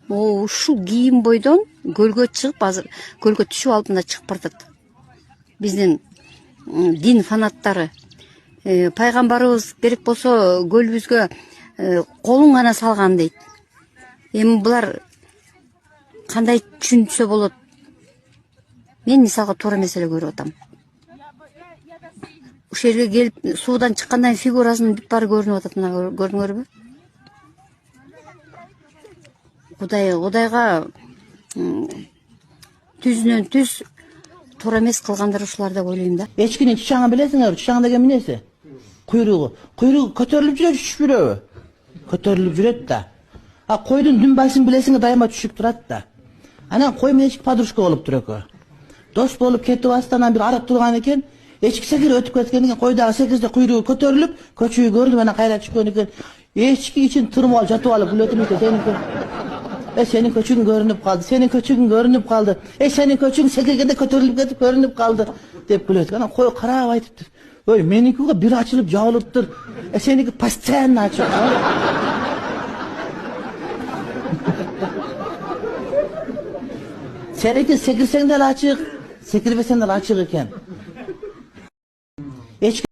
ушул кийим бойдон көлгө чыгып, азыр көлгө түшүп алып мына чыгып баратат. Биздин дин фанаттары. Пайгамбарыбыз керек болсо көлүбүзгө колун гана салган дейт. Эми булар кандай түшүнсө болот? Мен мисалга туура эмес эле көрүп атам. Ушул жерге келип суудан чыккандан фигурасынын бүт баары көрүнүп атат, мына көрдүңөрбү? Кудайга түзүнөн түз туура эмес кылгандар ушулар деп ойлойм да. Эчкинин чычаңын билесиңерби? Чычаң деген эмнеси? Куйругу. Куйругу көтөрүлүп жүрөбү, түшүп жүрөбү? Көтөрүлүп жүрөт да. А койдун дүмбасын билесиңер, дайыма түшүп турат да. Анан кой менен эчки подружка болуп тур экен. Дос болуп кетип астынан бир арып турган экен. Эчки секир өтүп кеткен экен, койдагы секирде куйругу көтөрүлүп, көчөгү көрүнүп анан кайра түшкөн экен. Эчки ичин тырмап алып жатып алып күлөтүн экен, сеники. Сенин көчөгүң көрүнүп калды, сенин көчөгүң көрүнүп калды. Сенин көчөгүң секиргенде көтөрүлүп кетип көрүнүп калды деп күлөт. Анан кой карап айтыптыр. Ой, меникиге бир ачылып жабылыптыр. Сеники постоянно ачык. Seniki sekirsen de açık, sekirmesen de açık iken.